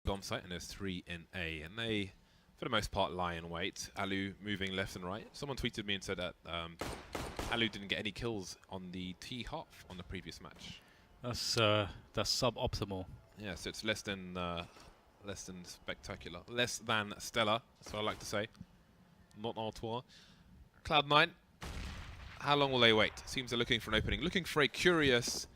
bomb site, and there's 3 in A. And they, for the most part, lie in wait. Alu moving left and right. Someone tweeted me and said that Alu didn't get any kills on the T half on the previous match. That's suboptimal. Yeah, so it's less than spectacular, less than stellar. That's what I like to say. Not Artois. Cloud9. How long will they wait? Seems they're looking for an opening, looking for a curious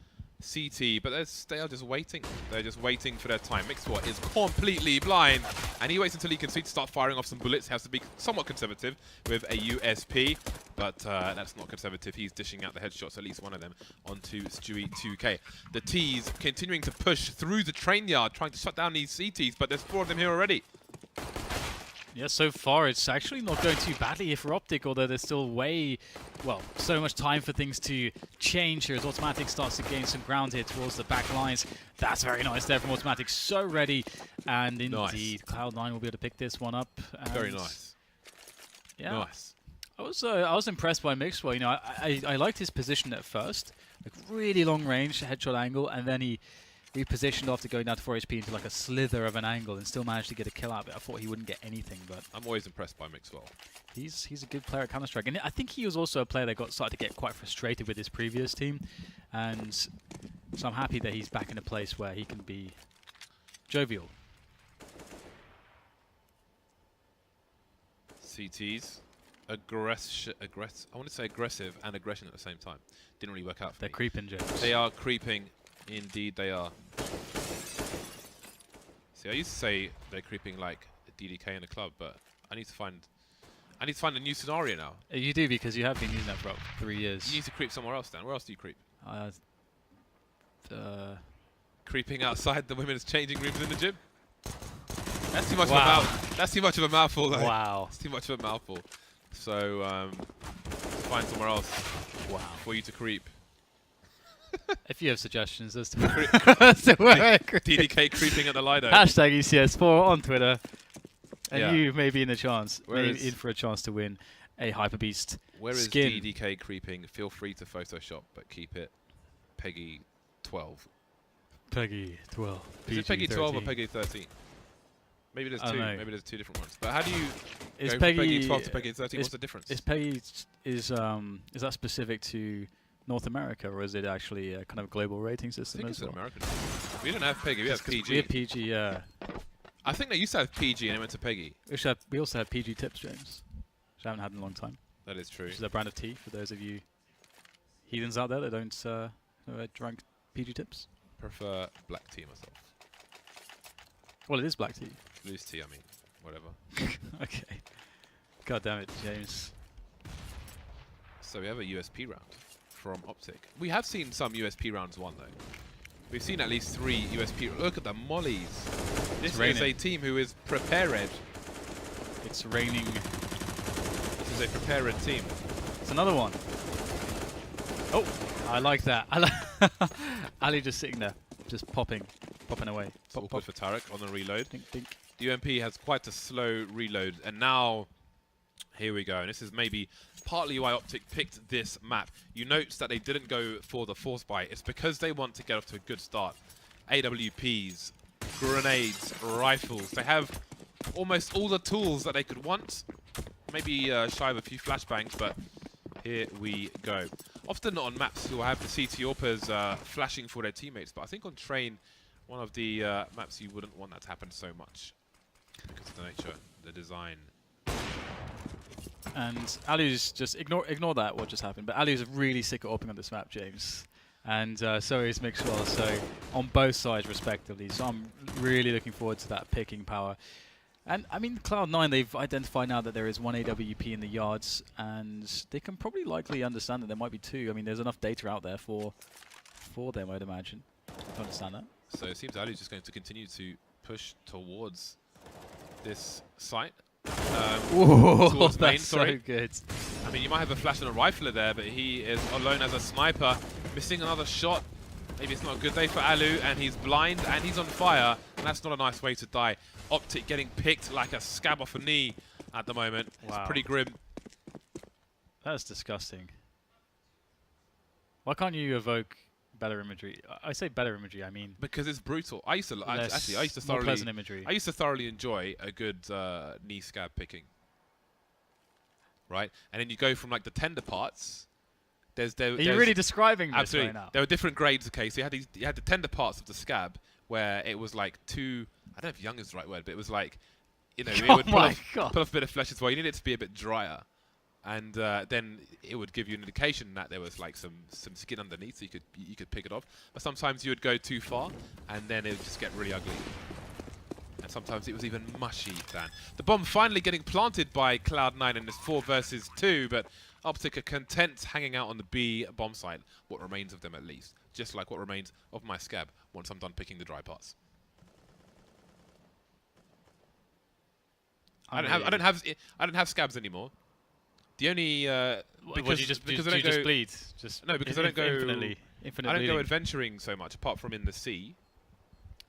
CT, but they are just waiting. They're just waiting for their time. map2 is completely blind, and he waits until he can see to start firing off some bullets. He has to be somewhat conservative with a USP, but that's not conservative. He's dishing out the headshots, at least one of them, onto Stewie 2K. The T's continuing to push through the train yard, trying to shut down these CTs, but there's 4 of them here already. Yeah, so far it's actually not going too badly here for Optic, although there's still so much time for things to change here as Automatic starts to gain some ground here towards the back lines. That's very nice there from Automatic, so ready. And indeed, nice. Cloud9 will be able to pick this one up. Very nice. Yeah. Nice. I was impressed by map2. You know, I liked his position at first, like really long range headshot angle, and then he repositioned after going down to 4 HP into like a slither of an angle and still managed to get a kill out of it. I thought he wouldn't get anything, but I'm always impressed by map2. He's a good player at Counter-Strike, and I think he was also a player that started to get quite frustrated with his previous team, and so I'm happy that he's back in a place where he can be jovial. CTs, I want to say aggressive and aggression at the same time. Didn't really work out for They're me. creeping, James. They are creeping. Indeed, they are. See, I used to say they're creeping like a DDK in a club, but I need to find a new scenario now. You do, because you have been using that for about 3 years. You need to creep somewhere else, Dan. Where else do you creep? Creeping outside the women's changing rooms in the gym. That's too much of a mouthful. That's too much of a mouthful, though. Wow. It's too much of a mouthful. So find somewhere else. Wow. For you to creep. If you have suggestions as to where DDK creeping at the Lido. Hashtag ECS4 on Twitter. And you may be in for a chance to win a Hyper Beast Where is skin. DDK creeping? Feel free to Photoshop, but keep it Peggy 12. Peggy 12. Is it Peggy 12 or Peggy 13? Maybe there's two. Maybe there's 2 different ones. But how do you go from Peggy 12 to Peggy 13? What's the difference? Is Peggy is that specific to North America, or is it actually a kind of global rating system? I think it's an American. We don't have Peggy. We have PG. We have PG. Yeah. I think they used to have PG and it went to Peggy. We also have PG Tips, James, which I haven't had in a long time. That is true. Which is a brand of tea for those of you heathens out there that don't drink PG Tips. Prefer black tea myself. Well, it is black tea. Loose tea, I mean, whatever. Okay. God damn it, James. So we have a USP round from Optic. We have seen some USP rounds won, though. We've seen at least 3 USP. Look at the mollies. This is a team who is prepared. It's raining. This is a prepared team. It's another one. Oh, I like that. Ali just sitting there, just popping away. It's awkward for Tarek on the reload. Dink, dink. The UMP has quite a slow reload, and now here we go. And this is maybe partly why Optic picked this map. You notice that they didn't go for the force buy. It's because they want to get off to a good start. AWPs, grenades, rifles. They have almost all the tools that they could want. Maybe shy of a few flashbangs, but here we go. Often on maps you'll have the CT AWPers flashing for their teammates, but I think on Train, one of the maps you wouldn't want that to happen so much because of the nature, the design. And Alu's just ignore that what just happened, but Alu's really sick at opening on this map, James, and so is map2. So on both sides respectively. So I'm really looking forward to that picking power. And I mean, Cloud9, they've identified now that there is 1 AWP in the yards, and they can probably likely understand that there might be 2. I mean, there's enough data out there for them, I'd imagine, to understand that. So it seems Alu's just going to continue to push towards this site. Towards main, that's so good. I mean, you might have a flash and a rifler there, but he is alone as a sniper, missing another shot. Maybe it's not a good day for Alu, and he's blind and he's on fire, and that's not a nice way to die. Optic getting picked like a scab off a knee at the moment. Wow. It's pretty grim. That's disgusting. Why can't you evoke better imagery. I say better imagery. I mean Because it's brutal. I used to actually I used to more thoroughly pleasant imagery. I used to thoroughly enjoy a good knee scab picking. Right, and then you go from like the tender parts. Are you really describing this absolutely right now? there were different grades. Okay, so you had the tender parts of the scab where it was like too. I don't know if young is the right word, but it was like, you know, it would pull off a bit of flesh as well. You needed it to be a bit drier. And then it would give you an indication that there was like some skin underneath, so you could pick it off. But sometimes you would go too far, and then it would just get really ugly. And sometimes it was even mushy. Dan, the bomb finally getting planted by Cloud9 in this 4 versus 2, but Optic are content hanging out on the B bomb site. What remains of them, at least, just like what remains of my scab once I'm done picking the dry parts. I don't have scabs anymore. The only because you just I don't just bleed. No, because I don't go infinite I don't bleeding. go adventuring so much, apart from in the sea.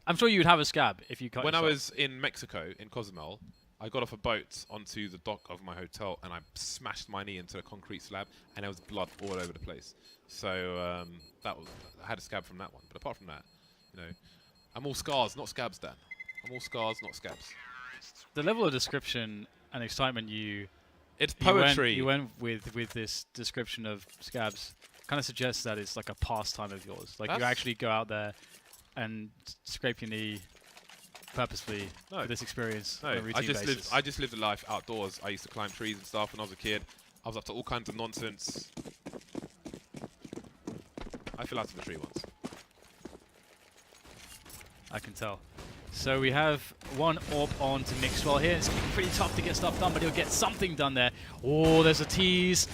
I'm sure you would have a scab if you cut When yourself. I was in Mexico, in Cozumel, I got off a boat onto the dock of my hotel, and I smashed my knee into a concrete slab, and there was blood all over the place. So I had a scab from that one. But apart from that, you know, I'm all scars, not scabs, Dan. I'm all scars, not scabs. The level of description and excitement It's poetry. You went with this description of scabs. Kind of suggests that it's like a pastime of yours. Like you actually go out there and scrape your knee purposefully for this experience on a routine basis. I just lived a life outdoors. I used to climb trees and stuff when I was a kid. I was up to all kinds of nonsense. I fell out of a tree once. I can tell. So we have one AWP on to Mixwell here. It's going to be pretty tough to get stuff done, but he'll get something done there. Oh, there's a tease.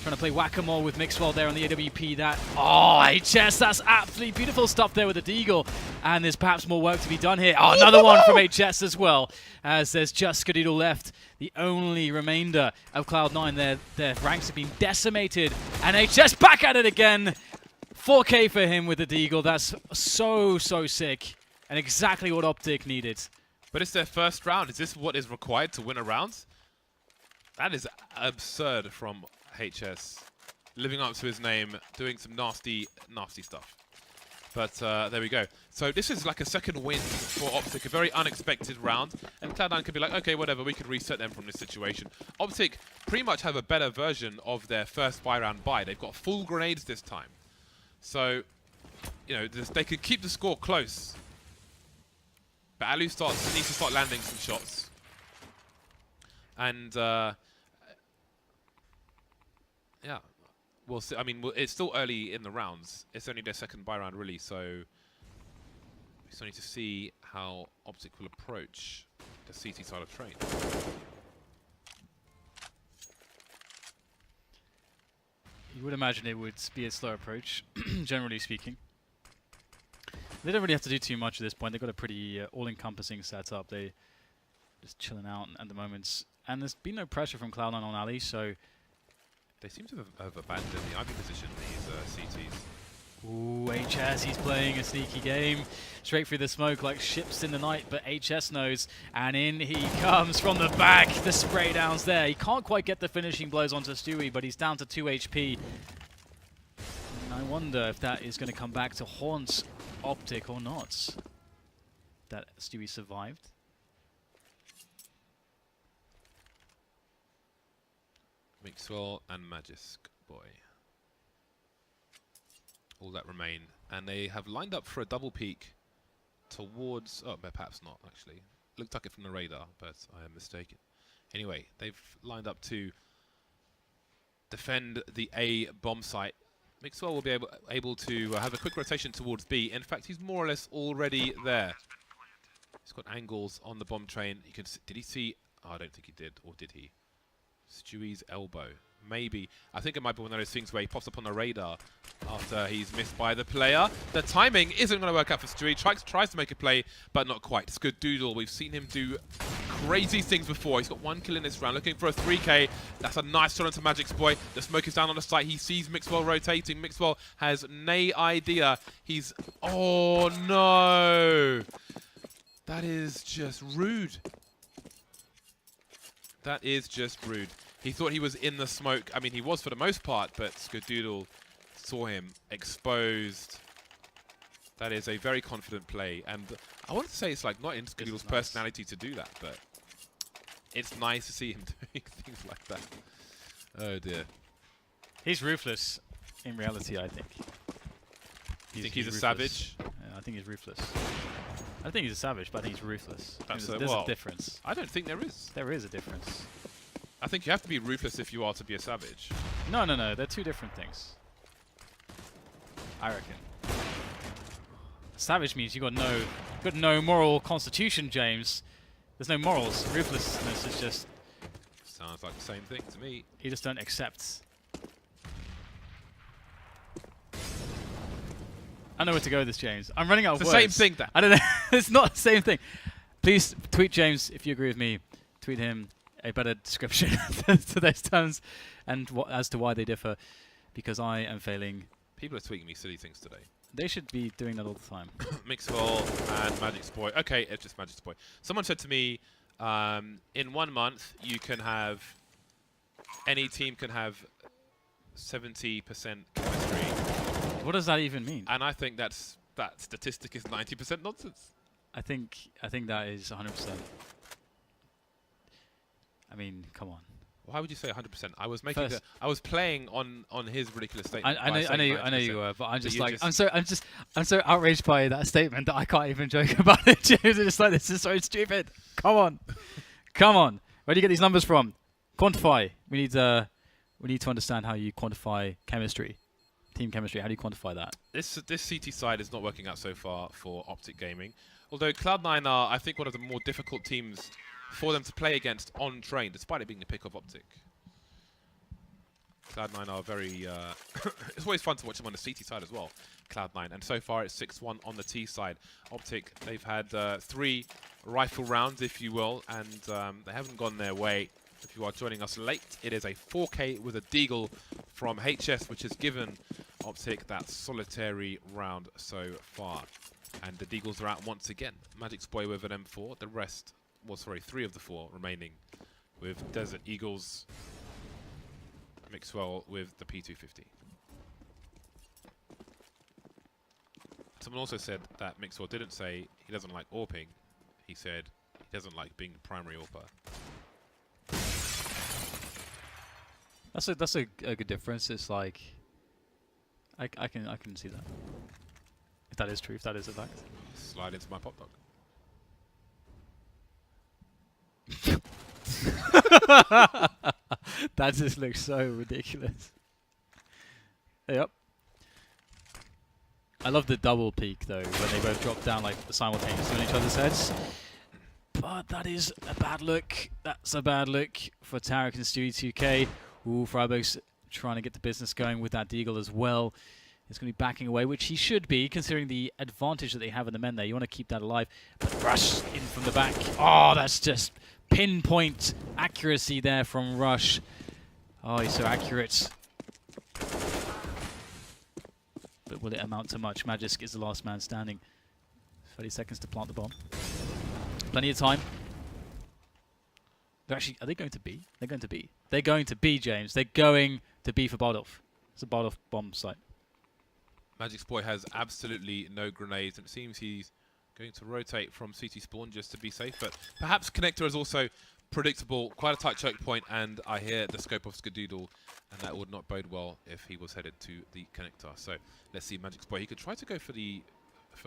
Trying to play whack-a-mole with Mixwell there on the AWP. HS, that's absolutely beautiful stuff there with the Deagle. And there's perhaps more work to be done here. Oh, another one from HS as well, as there's just Skadoodle left. The only remainder of Cloud9. Their ranks have been decimated. And HS back at it again. 4K for him with the Deagle. That's so sick. And exactly what Optic needed. But it's their first round. Is this what is required to win a round? That is absurd from HS. Living up to his name, doing some nasty stuff. But there we go. So this is like a second win for Optic, a very unexpected round. And Cloud9 could be like, okay, whatever, we could reset them from this situation. Optic pretty much have a better version of their first buy-round buy. They've got full grenades this time. So, you know, they could keep the score close. But Alu needs to start landing some shots. And, yeah, we'll see. I mean, it's still early in the rounds. It's only their second buy round, really, so we still need to see how Optic will approach the CT side of train. You would imagine it would be a slow approach, generally speaking. They don't really have to do too much at this point. They've got a pretty all-encompassing setup. They're just chilling out at the moment. And there's been no pressure from Cloud9 on Ali, so... They seem to have abandoned the Ivy position, these CTs. Ooh, HS, he's playing a sneaky game. Straight through the smoke like ships in the night, but HS knows. And in he comes from the back. The spray downs there. He can't quite get the finishing blows onto Stewie, but he's down to 2 HP. And I wonder if that is going to come back to haunt Optic or not. That Stewie survived. Mixwell and Magisk Boy. All that remain. And they have lined up for a double peek towards... Oh, perhaps not, actually. Looked like it from the radar, but I am mistaken. Anyway, they've lined up to defend the A bomb site. Mixwell will be able to have a quick rotation towards B. In fact, he's more or less already there. He's got angles on the bomb train. You can did he see... Oh, I don't think he did. Or did he? Stewie's elbow. Maybe. I think it might be one of those things where he pops up on the radar after he's missed by the player. The timing isn't going to work out for Stewie. Tries to make a play, but not quite. It's good doodle. We've seen him do crazy things before. He's got 1 kill in this round, looking for a 3K. That's a nice shot into Magic's Boy. The smoke is down on the site. He sees Mixwell rotating. Mixwell has no idea. He's... Oh, no. That is just rude. That is just rude. He thought he was in the smoke. I mean, he was for the most part, but Skadoodle saw him exposed. That is a very confident play, and I want to say it's like not in Skadoodle's personality to do that, but it's nice to see him doing things like that. Oh dear. He's ruthless in reality, I think. You think he's a ruthless. savage? Yeah, I think he's ruthless. I don't think he's a savage, but I think he's ruthless. That's There's a difference. I don't think there is. There is a difference. I think you have to be ruthless if you are to be a savage. No, no, no. They're two different things. I reckon. Savage means you got no moral constitution, James. There's no morals. Ruthlessness is just. Sounds like the same thing to me. You just don't accept. I know where to go with this, James. I'm running out of It's words. the same thing, Dan. I don't know. It's not the same thing. Please tweet James if you agree with me. Tweet him a better description to those terms and as to why they differ, because I am failing. People are tweeting me silly things today. They should be doing that all the time. Mixwell and Magic's Boy. Okay, it's just Magic's Boy. Someone said to me, in 1 month, you can have, any team can have 70% chemistry. What does that even mean? And I think that statistic is 90% nonsense. I think that is 100%. I mean, come on. Why would you say 100%? I was making I was playing on his ridiculous statement. I know you were, but I'm just like I'm so outraged by that statement that I can't even joke about it. James, it's just like, this is so stupid. Come on, come on. Where do you get these numbers from? Quantify. We need to understand how you quantify chemistry, team chemistry. How do you quantify that? This CT side is not working out so far for Optic Gaming. Although Cloud9 are, I think, one of the more difficult teams for them to play against on train, despite it being the pick of Optic. Cloud9 are very... it's always fun to watch them on the CT side as well, Cloud9. And so far it's 6-1 on the T side. Optic, they've had 3 rifle rounds, if you will, and they haven't gone their way. If you are joining us late, it is a 4K with a deagle from HS, which has given Optic that solitary round so far. And the deagles are out once again. Magic's Boy with an M4, the rest... Well, sorry, 3 of the 4 remaining with Desert Eagles. Mixwell with the P250. Someone also said that Mixwell didn't say he doesn't like AWPing. He said he doesn't like being the primary AWPer. That's a good difference. It's like I can see that. If that is true, if that is a fact. Slide into my pop dog. That just looks so ridiculous. Yep. I love the double peek though, when they both drop down like simultaneously on each other's heads. But that is a bad look. That's a bad look for Tarek and Stewie 2K. Ooh, Freiburg's trying to get the business going with that deagle as well. He's going to be backing away, which he should be, considering the advantage that they have in the men there. You want to keep that alive. But Rush in from the back. Oh, that's just pinpoint accuracy there from Rush. Oh, he's so accurate. But will it amount to much? Magisk is the last man standing. 30 seconds to plant the bomb. Plenty of time. They're actually, are they going to be? They're going to be. They're going to be, James. They're going to be for Bardolph. It's a Bardolph bomb site. Magic's Boy has absolutely no grenades, and it seems he's going to rotate from CT spawn just to be safe. But perhaps Connector is also predictable, quite a tight choke point, and I hear the scope of Skadoodle, and that would not bode well if he was headed to the Connector. So let's see Magic's Boy. He could try to go for the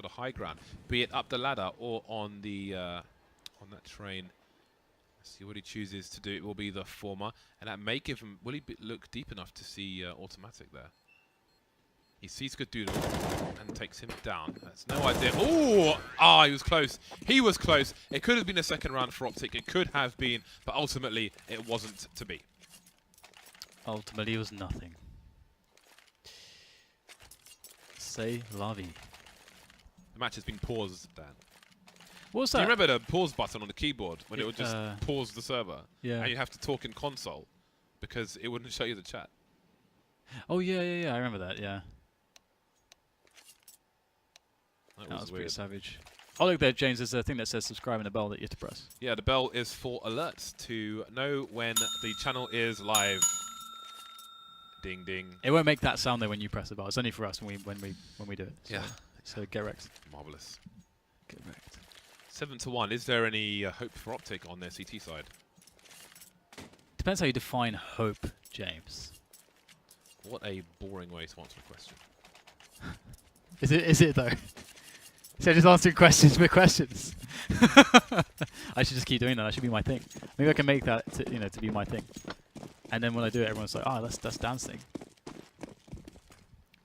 high ground, be it up the ladder or on the on that train. Let's see what he chooses to do. It will be the former, and that may give him. Will he look deep enough to see automatic there? He sees Skadoodle and takes him down. That's no idea. Oh! Ah, he was close. He was close. It could have been a second round for Optic. It could have been, but ultimately it wasn't to be. Ultimately, it was nothing. Say la vie. The match has been paused, Dan. What was Do that? you remember the pause button on the keyboard when it would just pause the server? Yeah. And you have to talk in console because it wouldn't show you the chat. Oh, yeah. I remember that, yeah. That was pretty weird. savage. Oh, look there, James. There's a thing that says subscribe and a bell that you have to press. Yeah, the bell is for alerts to know when the channel is live. Ding, ding. It won't make that sound though when you press the bell. It's only for us when we do it. So. Yeah, So get wrecked. Marvelous. Get wrecked. 7-1. Is there any hope for Optic on their CT side? Depends how you define hope, James. What a boring way to answer a question. Is it though? So just answering questions with questions. I should just keep doing that. That should be my thing. Maybe I can make that to be my thing. And then when I do it, everyone's like, "Oh, that's dancing."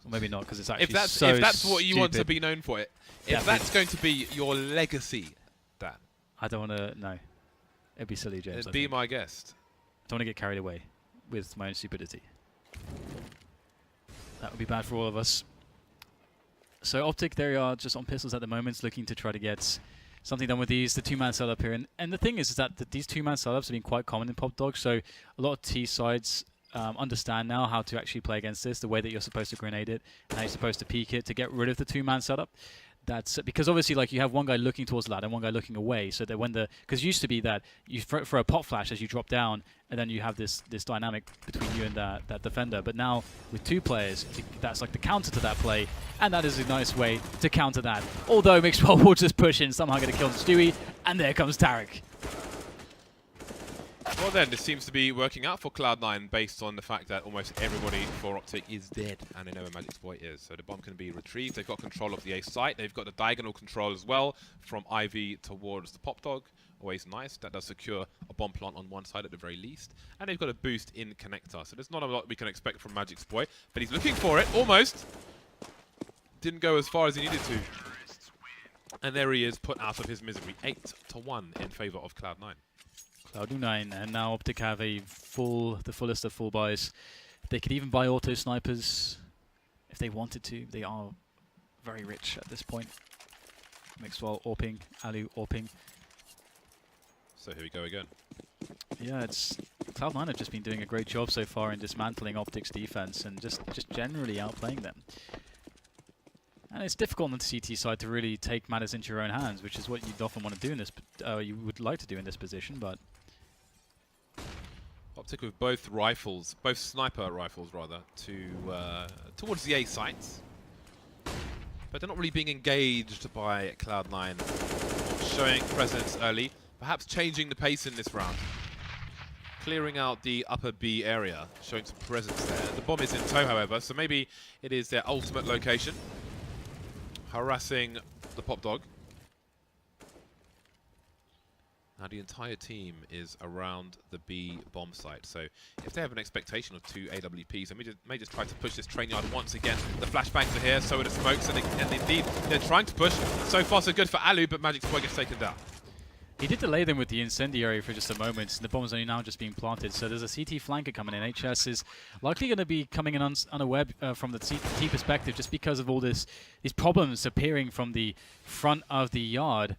Or maybe not, because it's actually If that's what you want to be known for, if that's going to be your legacy, Dan, I don't want to. No, it'd be silly, James. be my guest. I don't want to get carried away with my own stupidity. That would be bad for all of us. So Optic, they are just on pistols at the moment, looking to try to get something done with the two-man setup here. And the thing is that these two-man setups have been quite common in Pop Dog, so a lot of T sides understand now how to actually play against this, the way that you're supposed to grenade it, and how you're supposed to peek it to get rid of the two-man setup. That's because obviously, like, you have one guy looking towards the ladder and one guy looking away, so that when because it used to be that you throw a pop flash as you drop down, and then you have this dynamic between you and that defender. But now with two players, that's like the counter to that play, and that is a nice way to counter that. Although Mixwell will just push in, somehow going to kill Stewie, and there comes Tarek. Well then, this seems to be working out for Cloud9 based on the fact that almost everybody for Optic is dead and they know where Magicsploit is. So the bomb can be retrieved. They've got control of the A site. They've got the diagonal control as well from Ivy towards the Pop Dog. Always nice. That does secure a bomb plant on one side at the very least. And they've got a boost in connector. So there's not a lot we can expect from Magicsploit. But he's looking for it, almost. Didn't go as far as he needed to. And there he is, put out of his misery. 8-1 in favor of Cloud9. Cloud9, and now Optic have the fullest of full buys. They could even buy auto snipers if they wanted to. They are very rich at this point. Mixwell AWPing, Alu AWPing. So here we go again. Yeah, Cloud9 have just been doing a great job so far in dismantling Optic's defense and just generally outplaying them. And it's difficult on the CT side to really take matters into your own hands, which is what you'd often want to do in this. You would like to do in this position, but Optic with both rifles, both sniper rifles rather, towards the A sites. But they're not really being engaged by Cloud9, showing presence early, perhaps changing the pace in this round. Clearing out the upper B area, showing some presence there. The bomb is in tow, however, so maybe it is their ultimate location. Harassing the Pop Dog. Now the entire team is around the B bomb site, so if they have an expectation of 2 AWPs, they may just try to push this train yard once again. The flashbangs are here, so are the smokes, and indeed they're trying to push. So far so good for Alu, but Magicsploit gets taken down. He did delay them with the incendiary for just a moment, and the bomb's only now just being planted. So there's a CT flanker coming in. HS is likely going to be coming in unaware from the CT perspective, just because of all these problems appearing from the front of the yard.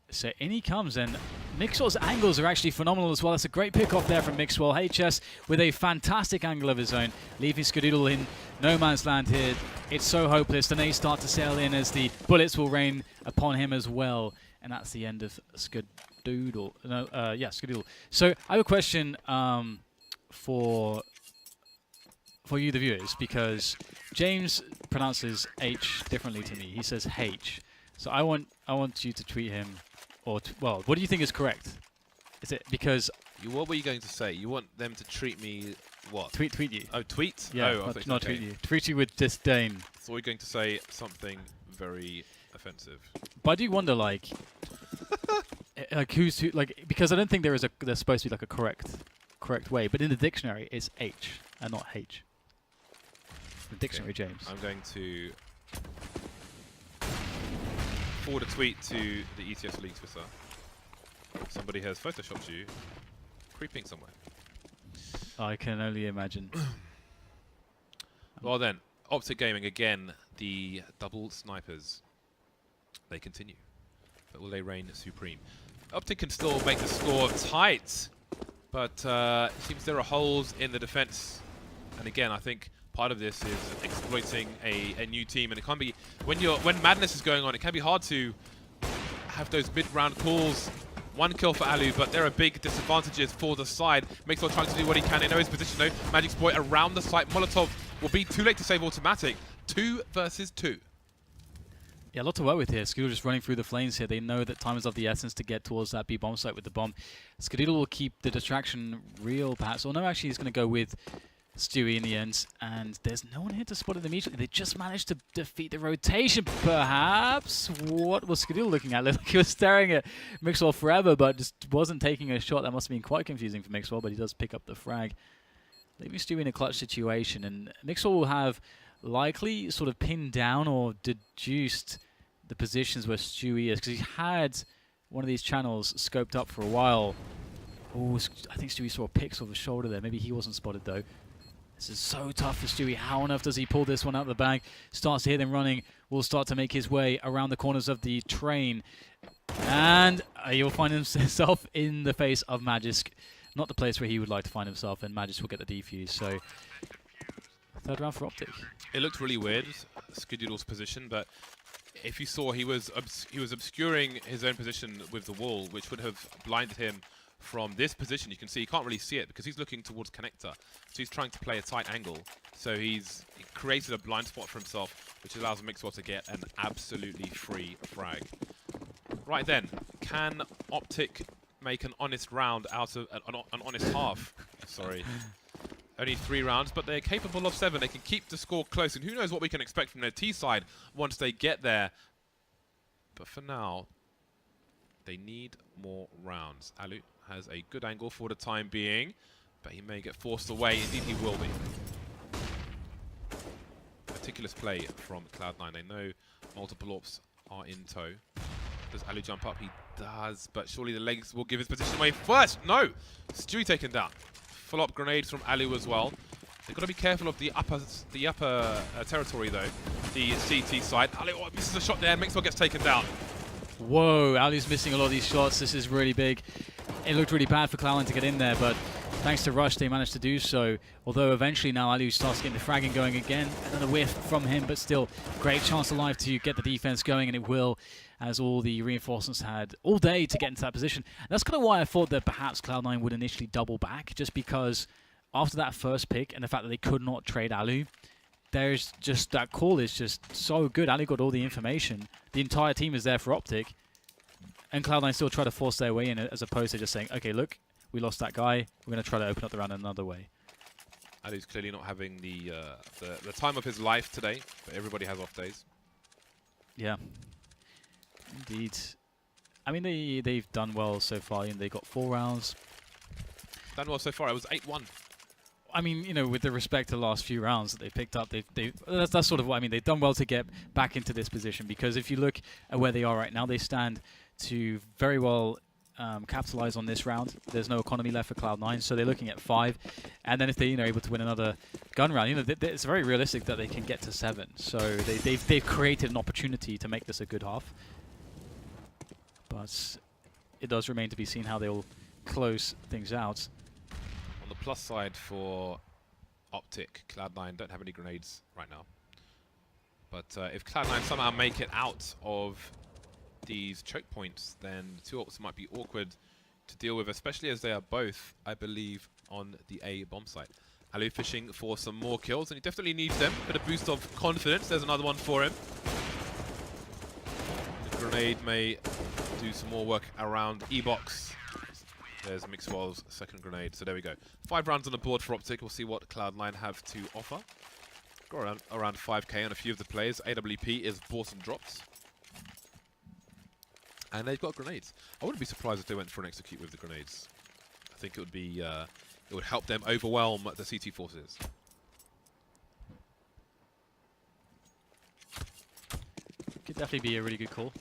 So in he comes, and Mixwell's angles are actually phenomenal as well. That's a great pick off there from Mixwell. HS with a fantastic angle of his own, leaving Skadoodle in no man's land here. It's so hopeless. Then they start to sail in as the bullets will rain upon him as well. And that's the end of Skadoodle. No, yeah, Skadoodle. So I have a question for you, the viewers, because James pronounces H differently to me. He says H. So I want you to tweet him, or well, what do you think is correct? Is it because what were you going to say? You want them to treat me what? Tweet you. Oh, tweet? Yeah, oh, not tweet you. Tweet you with disdain. So we're going to say something very offensive. But I do wonder, like who's who? Like, because I don't think there's supposed to be like a correct way, but in the dictionary it's H and not H. The dictionary, okay. James. I'm going to forward a tweet to the ECS League Twitter. Somebody has photoshopped you creeping somewhere. I can only imagine. Well then, Optic Gaming again, the double snipers. They continue, but will they reign supreme? Optic can still make the score tight, but it seems there are holes in the defense. And again, I think part of this is exploiting a new team, and it can be when madness is going on, it can be hard to have those mid-round calls. One kill for Alu, but there are big disadvantages for the side. Mixwell trying to do what he can. They know his position though. Magicsploit around the site. Molotov will be too late to save automatic. 2 versus 2. Yeah, a lot to work with here. Skadoodle just running through the flames here. They know that time is of the essence to get towards that B bomb site with the bomb. Skadoodle will keep the distraction real, perhaps. Or no, actually, he's going to go with Stewie in the end. And there's no one here to spot it immediately. They just managed to defeat the rotation, perhaps. What was Skadoodle looking at? Looked like he was staring at Mixwell forever, but just wasn't taking a shot. That must have been quite confusing for Mixwell, but he does pick up the frag. Leaving Stewie in a clutch situation. And Mixwell will have likely sort of pinned down or deduced the positions where Stewie is, because he had one of these channels scoped up for a while. Oh, I think Stewie saw a pick over the shoulder there. Maybe he wasn't spotted though. This is so tough for Stewie. How on earth does he pull this one out of the bag? Starts to hear them running. Will start to make his way around the corners of the train. And he'll find himself in the face of Magisk. Not the place where he would like to find himself, and Magisk will get the defuse. So, third round for Optic. It looked really weird, Skadoodle's position, but if you saw, he was obscuring his own position with the wall, which would have blinded him from this position. You can see he can't really see it because he's looking towards connector. So he's trying to play a tight angle. So he created a blind spot for himself, which allows Mixwell to get an absolutely free frag. Right then, can Optic make an honest round out of an honest half? Sorry. Only 3 rounds, but they're capable of 7. They can keep the score close, and who knows what we can expect from their T side once they get there. But for now, they need more rounds. Alu has a good angle for the time being, but he may get forced away. Indeed, he will be. Meticulous play from Cloud9. They know multiple ops are in tow. Does Alu jump up? He does, but surely the legs will give his position away first. No! Stewie taken down. Follow-up grenades from Alu as well. They've got to be careful of the upper territory though. The CT side. Alu misses a shot there. Mixwell gets taken down. Whoa, Alu's missing a lot of these shots. This is really big. It looked really bad for Cloud9 to get in there, but thanks to Rush, they managed to do so. Although eventually now Alu starts getting the fragging going again. Another whiff from him, but still great chance alive to get the defense going, and it will, as all the reinforcements had all day to get into that position. And that's kind of why I thought that perhaps Cloud9 would initially double back, just because after that first pick and the fact that they could not trade Alu, there's just that call is just so good. Alu got all the information. The entire team is there for Optic, and Cloud9 still try to force their way in, as opposed to just saying, okay, look, we lost that guy. We're going to try to open up the round another way. Alu's clearly not having the time of his life today, but everybody has off days. Yeah. Indeed. I mean, they've done well so far, and they got 4 rounds. Done well so far. It was 8-1. I mean, you know, with the respect to the last few rounds that they've picked up, that's sort of what I mean. They've done well to get back into this position, because if you look at where they are right now, they stand to very well capitalize on this round. There's no economy left for Cloud9, so they're looking at 5. And then if they're able to win another gun round, it's very realistic that they can get to 7. So they've created an opportunity to make this a good half. But it does remain to be seen how they'll close things out. On the plus side for Optic, Cloud9 don't have any grenades right now. But if Cloud9 somehow make it out of these choke points, then the 2 ops might be awkward to deal with, especially as they are both, I believe, on the A bomb site. Alu fishing for some more kills, and he definitely needs them. Bit of boost of confidence. There's another one for him. The grenade may do some more work around E-box. There's Mixwell's second grenade. So there we go. 5 rounds on the board for Optic. We'll see what Cloud9 have to offer. Got around 5k on a few of the players. AWP is bought and dropped. And they've got grenades. I wouldn't be surprised if they went for an execute with the grenades. I think it would be, it would help them overwhelm the CT forces. Could definitely be a really good call.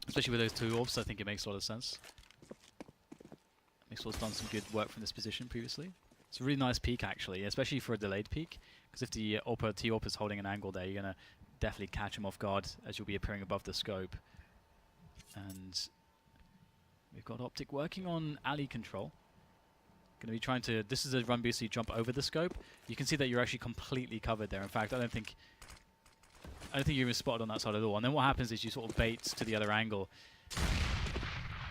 Especially with those 2 orbs, I think it makes a lot of sense. Mixwell's done some good work from this position previously. It's a really nice peek, actually, especially for a delayed peek. Because if the T-Orp is holding an angle there, you're going to definitely catch him off guard, as you'll be appearing above the scope. And we've got Optic working on alley control. Going to be trying to... This is a run boost, so you jump over the scope. You can see that you're actually completely covered there. In fact, I don't think you're even spotted on that side at all. And then what happens is you sort of bait to the other angle.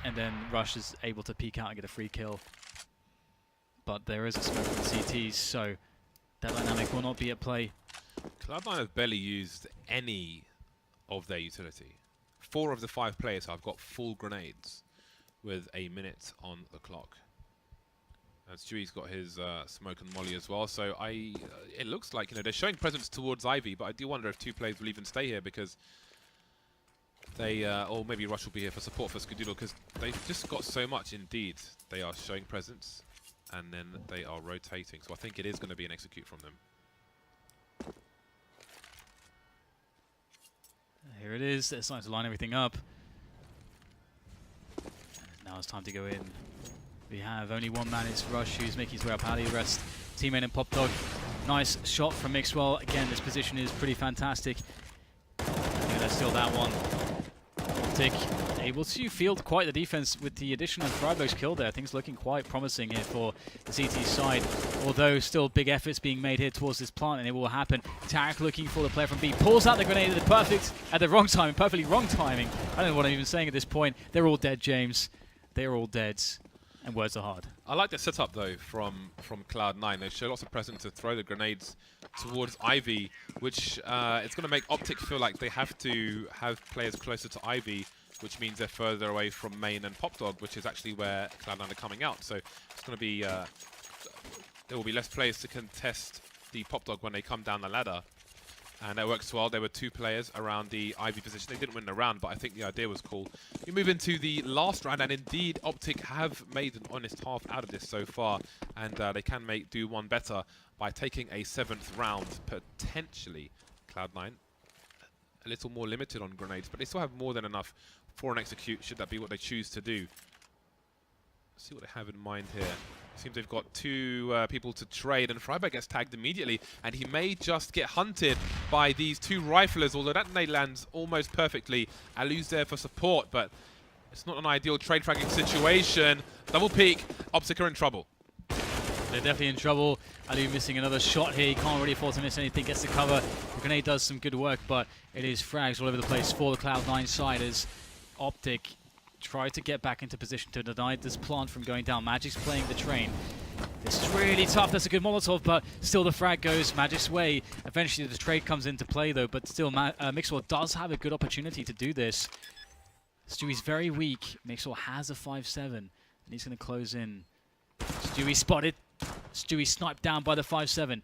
And then Rush is able to peek out and get a free kill. But there is a smoke from the CTs, so that dynamic will not be at play. Cloud9 have barely used any of their utility. 4 of the 5 players have got full grenades with a minute on the clock. And Stewie's got his smoke and molly as well. So it looks like, you know, they're showing presence towards Ivy, but I do wonder if 2 players will even stay here because they, or maybe Rush will be here for support for Skadoodle because they've just got so much. Indeed, they are showing presence and then they are rotating. So I think it is going to be an execute from them. Here it is. They're starting to line everything up. And now it's time to go in. We have only one man, it's Rush, who's making his way up. Ali rest teammate and Pop Dog. Nice shot from Mixwell. Again, this position is pretty fantastic. I think that's still that one. Optic able to field quite the defense with the addition of Freiburg's kill there. Things looking quite promising here for the CT side. Although still big efforts being made here towards this plant, and it will happen. Tarek looking for the player from B. Pulls out the grenade at the wrong time, perfectly wrong timing. I don't know what I'm even saying at this point. They're all dead, James. They're all dead. And words are hard. I like the setup though from Cloud9. They show lots of presence to throw the grenades towards Ivy, which it's going to make Optic feel like they have to have players closer to Ivy, which means they're further away from Main and Pop Dog, which is actually where Cloud9 are coming out. So it's going to be there will be less players to contest the Pop Dog when they come down the ladder. And that works well. There were 2 players around the Ivy position. They didn't win the round, but I think the idea was cool. We move into the last round, and indeed, Optic have made an honest half out of this so far, and they can do one better by taking a 7th round, potentially. Cloud9 a little more limited on grenades, but they still have more than enough for an execute, should that be what they choose to do. Let's see what they have in mind here. Seems they've got 2 people to trade, and Freiburg gets tagged immediately, and he may just get hunted by these 2 riflers, although that nade lands almost perfectly. Alu's there for support, but it's not an ideal trade fragging situation. Double peek, Optic are in trouble. They're definitely in trouble. Alu missing another shot here. He can't really afford to miss anything. Gets the cover. The grenade does some good work, but it is frags all over the place for the Cloud9 side as Optic try to get back into position to deny this plant from going down. Magic's playing the train. This is really tough. That's a good Molotov, but still the frag goes Magic's way. Eventually the trade comes into play though, but still Mixwell does have a good opportunity to do this. Stewie's very weak. Mixwell has a 5-7, and he's going to close in. Stewie spotted. Stewie sniped down by the 5-7.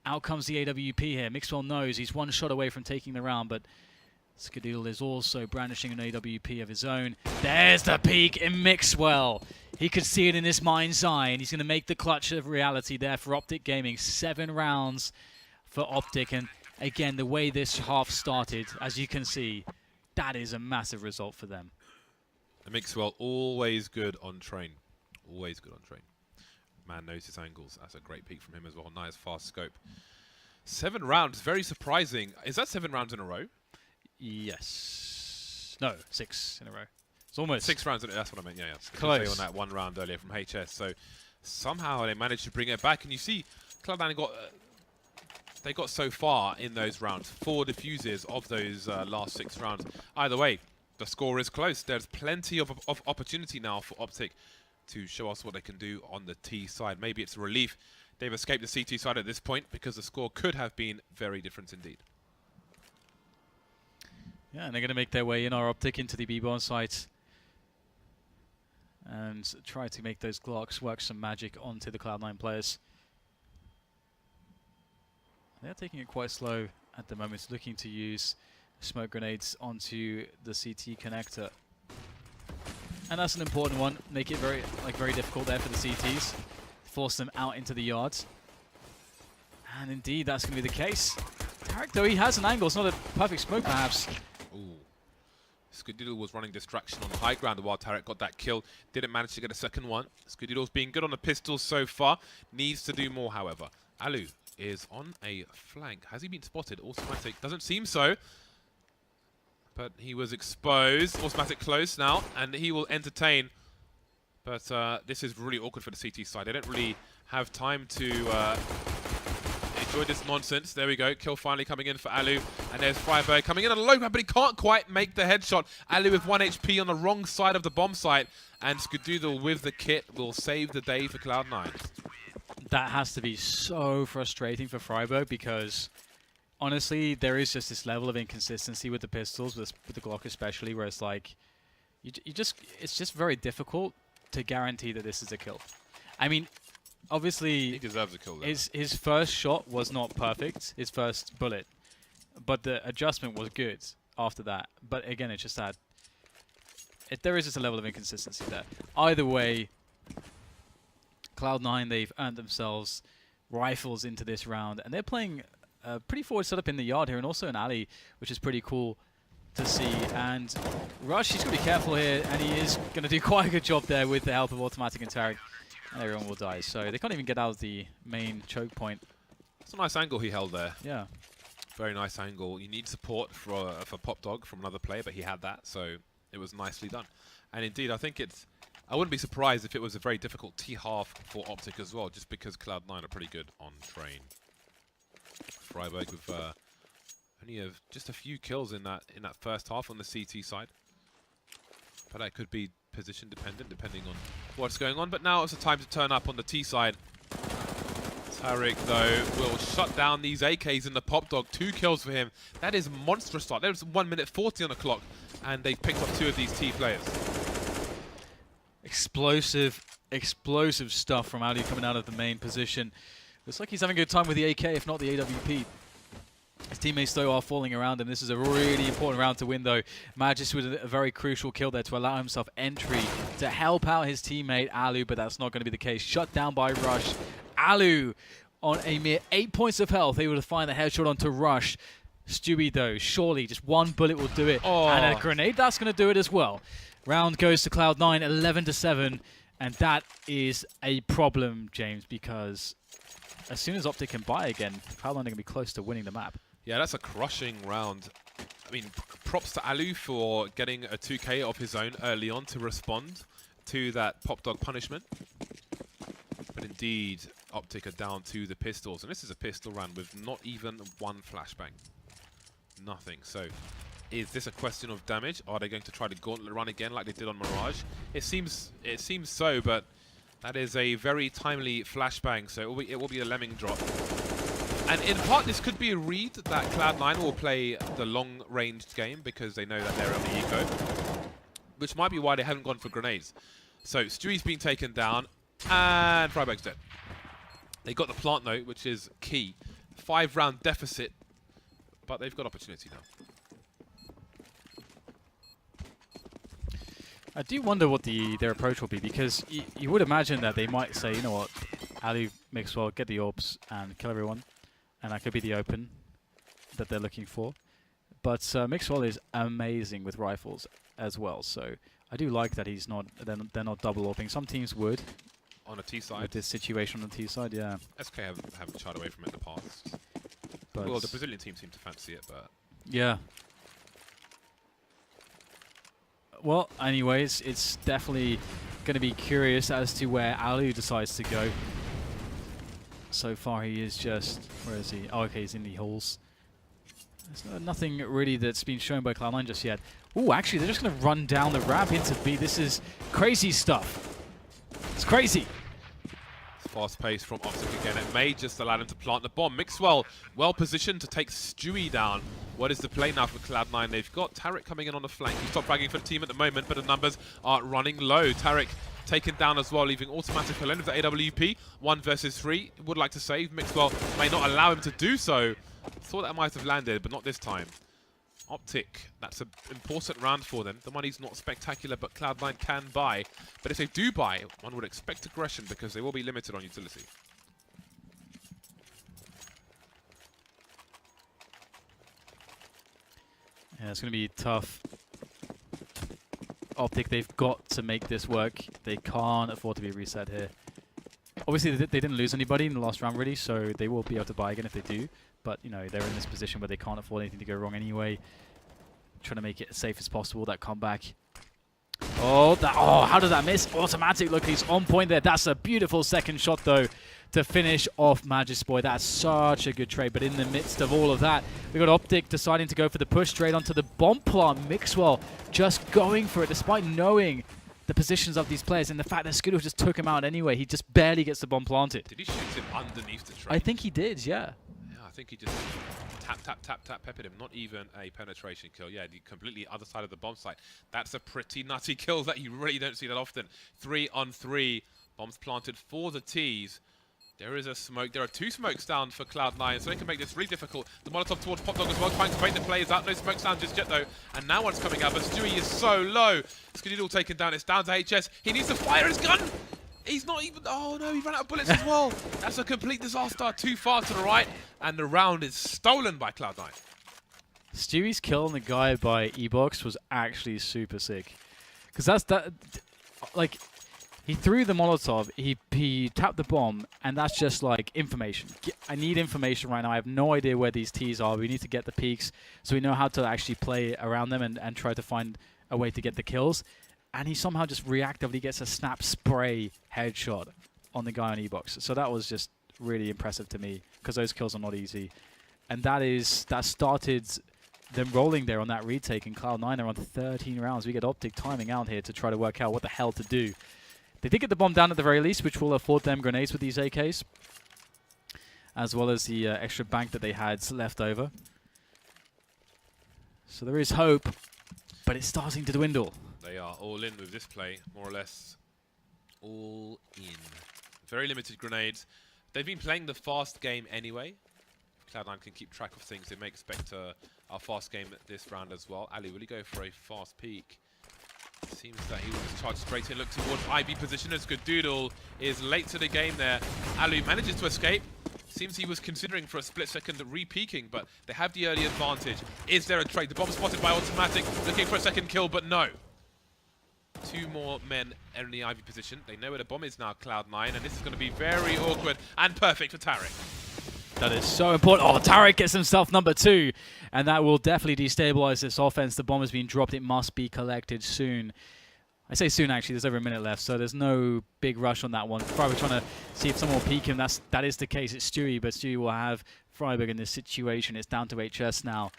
Out comes the AWP here. Mixwell knows he's 1 shot away from taking the round, but Skadoodle is also brandishing an AWP of his own. There's the peak in Mixwell. He could see it in his mind's eye, and he's going to make the clutch of reality there for Optic Gaming. 7 rounds for Optic, and again, the way this half started, as you can see, that is a massive result for them. Mixwell always good on train. Always good on train. Man knows his angles. That's a great peek from him as well. Nice fast scope. 7 rounds, very surprising. Is that 7 rounds in a row? Yes. No, 6 in a row. It's almost 6 rounds. That's what I meant. Yeah, yeah. Close on that 1 round earlier from HS. So somehow they managed to bring it back, and you see, Cloud9 got they got so far in those rounds. 4 defuses of those last 6 rounds. Either way, the score is close. There's plenty of opportunity now for Optic to show us what they can do on the T side. Maybe it's a relief they've escaped the CT side at this point, because the score could have been very different indeed. Yeah, and they're going to make their way in our Optic into the B-bomb site and try to make those Glocks work some magic onto the Cloud9 players. They're taking it quite slow at the moment, looking to use smoke grenades onto the CT connector. And that's an important one. Make it very difficult there for the CTs. Force them out into the yards. And indeed, that's going to be the case. Tarek, though, he has an angle. It's not a perfect smoke, perhaps. Ooh. Skadoodle was running distraction on the high ground while Tarek got that kill. Didn't manage to get a second one. Skadoodle's been good on the pistols so far. Needs to do more, however. Alu is on a flank. Has he been spotted? Automatic. Doesn't seem so. But he was exposed. Automatic close now, and he will entertain. But this is really awkward for the CT side. They don't really have time to enjoy this nonsense. There we go. Kill finally coming in for Alu. And there's Freiburg coming in on a low ground, but he can't quite make the headshot. Alu with 1 HP on the wrong side of the bomb site. And Skadoodle with the kit will save the day for Cloud9. That has to be so frustrating for Freiburg, because honestly, there is just this level of inconsistency with the pistols, with the Glock especially, where it's like, it's just very difficult to guarantee that this is a kill. I mean, obviously, He deserves a kill there. his first shot was not perfect, his first bullet, but the adjustment was good after that. But again, it's just that there is just a level of inconsistency there. Either way, Cloud9, they've earned themselves rifles into this round, and they're playing a pretty forward setup in the yard here, and also an alley, which is pretty cool to see. And Rush, he's got to be careful here, and he is going to do quite a good job there with the help of Automatic and Tarek. And everyone will die, so they can't even get out of the main choke point. It's a nice angle he held there. Yeah. Very nice angle. You need support for Pop Dog from another player, but he had that, so it was nicely done. And indeed, I think I wouldn't be surprised if it was a very difficult T-half for Optic as well, just because Cloud9 are pretty good on train. Freiburg with only just a few kills in that first half on the CT side. But that could be position dependent, depending on what's going on. But now it's the time to turn up on the T side. Tarek, though, will shut down these AKs in the Pop Dog. 2 kills for him. That is monstrous start. There's 1 minute 40 on the clock, and they've picked up 2 of these T players. Explosive stuff from Ali coming out of the main position. Looks like he's having a good time with the AK, if not the AWP. His teammates, though, are falling around him. This is a really important round to win, though. Magis with a very crucial kill there to allow himself entry to help out his teammate, Alu, but that's not going to be the case. Shut down by Rush. Alu on a mere 8 points of health, able to find the headshot onto Rush. Stewie, though, surely just 1 bullet will do it. Oh. And a grenade, that's going to do it as well. Round goes to Cloud9, 11-7. And that is a problem, James, because as soon as Optic can buy again, Cloud9 are going to be close to winning the map. Yeah, that's a crushing round. I mean, props to Alu for getting a 2K of his own early on to respond to that Pop Dog punishment. But indeed, Optic are down to the pistols. And this is a pistol round with not even 1 flashbang. Nothing. So, is this a question of damage? Are they going to try to gauntlet run again like they did on Mirage? It seems so, but that is a very timely flashbang. So it will be a lemming drop. And in part, this could be a read that Cloud9 will play the long-ranged game because they know that they're on the eco, which might be why they haven't gone for grenades. So Stewie's been taken down, and Freiburg's dead. They got the plant note, which is key. 5-round deficit, but they've got opportunity now. I do wonder what their approach will be, because you would imagine that they might say, you know what, Ali, Mixwell, get the orbs and kill everyone. And that could be the open that they're looking for. But Mixwell is amazing with rifles as well. So I do like that they're not double orbing. Some teams would. On a T side. With this situation on the T side, yeah. SK haven't shied away from it in the past. But Well, the Brazilian team seem to fancy it, but... Yeah. Well, anyways, it's definitely going to be curious as to where Alu decides to go. So far, he is just... Where is he? Oh, okay, he's in the halls. There's nothing really that's been shown by Cloud9 just yet. Oh, actually, they're just going to run down the ramp into B. This is crazy stuff. It's crazy. Fast pace from Optic again. It may just allow them to plant the bomb. Mixwell well positioned to take Stewie down. What is the play now for Cloud9? They've got Tarek coming in on the flank. He's top fragging for the team at the moment, but the numbers are running low. Tarek taken down as well, leaving Automatic alone with the AWP. 1 versus 3. Would like to save. Mixwell may not allow him to do so. Thought that might have landed, but not this time. Optic, that's an important round for them. The money's not spectacular, but Cloud9 can buy. But if they do buy, one would expect aggression because they will be limited on utility. Yeah, it's going to be tough. Optic, they've got to make this work. They can't afford to be reset here. Obviously, they didn't lose anybody in the last round, really, so they will be able to buy again if they do. But, you know, they're in this position where they can't afford anything to go wrong anyway. Trying to make it as safe as possible, that comeback. Oh, how did that miss? Automatic, look, he's on point there. That's a beautiful second shot, though, to finish off Magisboy. That's such a good trade. But in the midst of all of that, we got Optic deciding to go for the push straight onto the bomb plant. Mixwell just going for it, despite knowing the positions of these players and the fact that Skittle just took him out anyway. He just barely gets the bomb planted. Did he shoot him underneath the train? I think he did, yeah. Yeah, I think he just tap, peppered him. Not even a penetration kill. Yeah, the completely other side of the bomb site. That's a pretty nutty kill that you really don't see that often. 3 on 3. Bombs planted for the T's. There is a smoke. There are 2 smokes down for Cloud9, so they can make this really difficult. The Molotov towards Popdog as well, trying to bait the players out. No smokes down just yet, though. And now one's coming out, but Stewie is so low. Skadoodle taken down. It's down to HS. He needs to fire his gun. He's not even... Oh, no, he ran out of bullets as well. That's a complete disaster. Too far to the right, and the round is stolen by Cloud9. Stewie's kill on the guy by E-Box was actually super sick. Because that's that... Like... He threw the Molotov, he tapped the bomb, and that's just like information. I need information right now. I have no idea where these T's are. We need to get the peaks so we know how to actually play around them and try to find a way to get the kills. And he somehow just reactively gets a snap spray headshot on the guy on E-Box. So that was just really impressive to me because those kills are not easy. And that started them rolling there on that retake, and Cloud9 are on 13 rounds. We get Optic timing out here to try to work out what the hell to do. They did get the bomb down at the very least, which will afford them grenades with these AKs, as well as the extra bank that they had left over. So there is hope, but it's starting to dwindle. They are all in with this play, more or less all in. Very limited grenades. They've been playing the fast game anyway. Cloud9 can keep track of things. They may expect a fast game this round as well. Ali, will he go for a fast peek? Seems that he will just charge straight in, look towards IB position as Skadoodle is late to the game there. Alu manages to escape. Seems he was considering for a split second re-peeking, but they have the early advantage. Is there a trade? The bomb spotted by Automatic, looking for a second kill, but no. 2 more men in the Ivy position. They know where the bomb is now, Cloud9, and this is going to be very awkward and perfect for Tarek. That is so important. Oh, Tarek gets himself number 2, and that will definitely destabilize this offense. The bomb has been dropped. It must be collected soon. I say soon, actually. There's over a minute left, so there's no big rush on that one. Freiburg trying to see if someone will peek him. That is the case. It's Stewie, but Stewie will have Freiburg in this situation. It's down to HS now,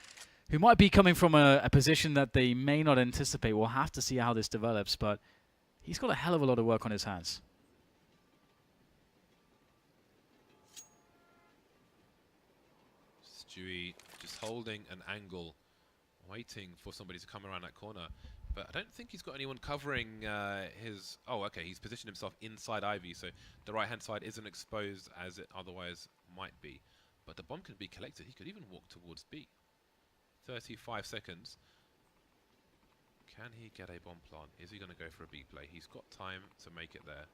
who might be coming from a position that they may not anticipate. We'll have to see how this develops, but he's got a hell of a lot of work on his hands. Stewie just holding an angle, waiting for somebody to come around that corner. But I don't think he's got anyone covering his... Oh, okay, he's positioned himself inside Ivy, so the right-hand side isn't exposed as it otherwise might be. But the bomb can be collected. He could even walk towards B. 35 seconds. Can he get a bomb plant? Is he going to go for a B play? He's got time to make it there.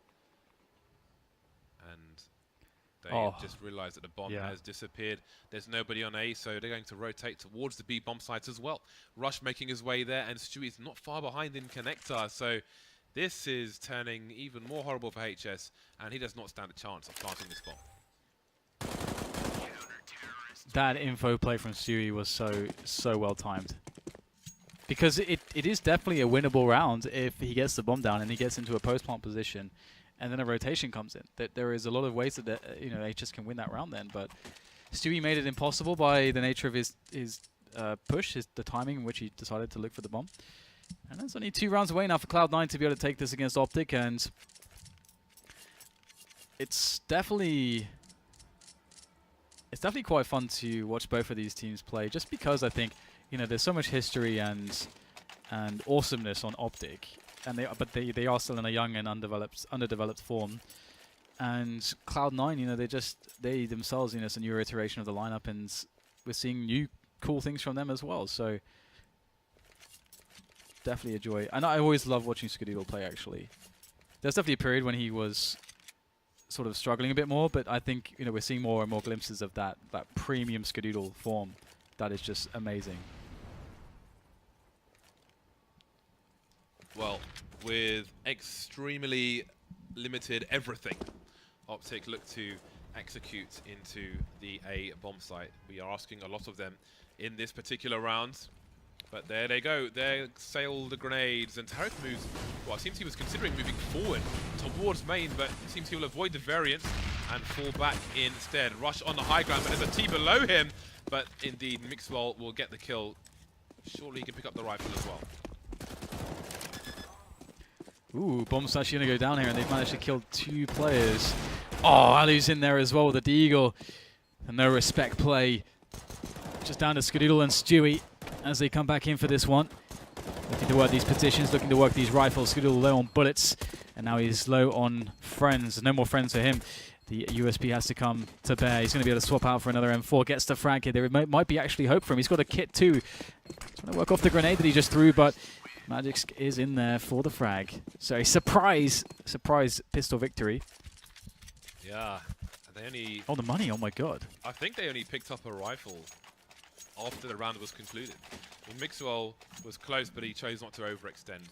And... they just realized that the bomb has disappeared. There's nobody on A, so they're going to rotate towards the B bomb sites as well. Rush making his way there, and Stewie's not far behind in connector, so this is turning even more horrible for HS, and he does not stand a chance of planting this bomb. That info play from Stewie was so well timed. Because it is definitely a winnable round if he gets the bomb down and he gets into a post-plant position. And then a rotation comes in. There is a lot of ways that HS can win that round then, but Stewie made it impossible by the nature of his push, the timing in which he decided to look for the bomb. And there's only 2 rounds away now for Cloud9 to be able to take this against Optic, and it's definitely quite fun to watch both of these teams play, just because I think there's so much history and awesomeness on Optic. And they are still in a young and underdeveloped form, and Cloud9, they themselves, it's a new iteration of the lineup, and we're seeing new cool things from them as well. So definitely a joy, and I always love watching Skadoodle play. Actually, there's definitely a period when he was sort of struggling a bit more, but I think we're seeing more and more glimpses of that premium Skadoodle form. That is just amazing. Well, with extremely limited everything, Optic look to execute into the A bomb site. We are asking a lot of them in this particular round, but there they go. There sail the grenades, and Tarek moves. Well, it seems he was considering moving forward towards main, but it seems he will avoid the variance and fall back instead. Rush on the high ground, but there's a T below him, but indeed Mixwell will get the kill. Surely he can pick up the rifle as well. Ooh, bomb's actually going to go down here, and they've managed to kill 2 players. Oh, Alu's in there as well with the Deagle. A no respect play. just down to Skadoodle and Stewie as they come back in for this one. Looking to work these positions, looking to work these rifles. Skadoodle low on bullets, and now he's low on friends. No more friends for him. The USP has to come to bear. He's going to be able to swap out for another M4. Gets the frag here. There might be actually hope for him. He's got a kit too. He's trying to work off the grenade that he just threw, but Magix is in there for the frag. So a surprise pistol victory. Yeah, they only... Oh, the money, oh my god. I think they only picked up a rifle after the round was concluded. Well, Mixwell was close, but he chose not to overextend.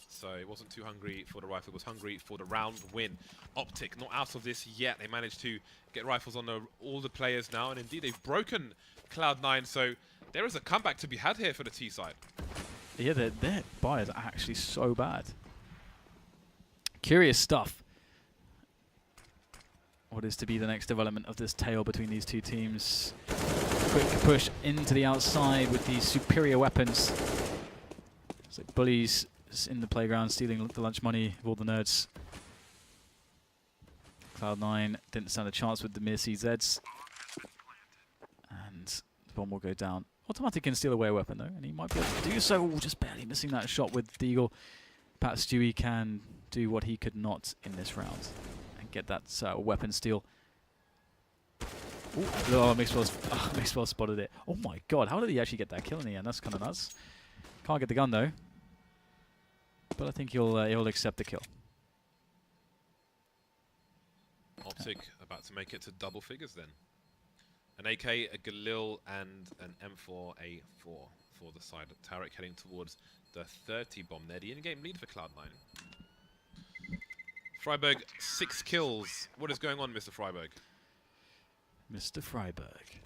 So he wasn't too hungry for the rifle, he was hungry for the round win. Optic not out of this yet. They managed to get rifles on all the players now, and indeed they've broken Cloud9, so there is a comeback to be had here for the T side. Yeah, their buy is actually so bad. Curious stuff. What is to be the next development of this tale between these two teams? Quick push into the outside with these superior weapons. So bullies in the playground stealing the lunch money of all the nerds. Cloud9 didn't stand a chance with the mere CZs. And the bomb will go down. Automatic can steal away a weapon though, and he might be able to do so. Ooh, just barely missing that shot with Deagle. Pat Stewie can do what he could not in this round and get that weapon steal. Ooh, oh, Mixwell spotted it. Oh my god, how did he actually get that kill in the end? That's kind of nuts. Can't get the gun though, but I think he'll accept the kill. Optic about to make it to double figures then. An AK, a Galil, and an M4A4 for the side of Tarek heading towards the 30 bomb there. The in-game lead for Cloud9. Freiberg, 6 kills. What is going on, Mr. Freiberg? Mr. Freiberg.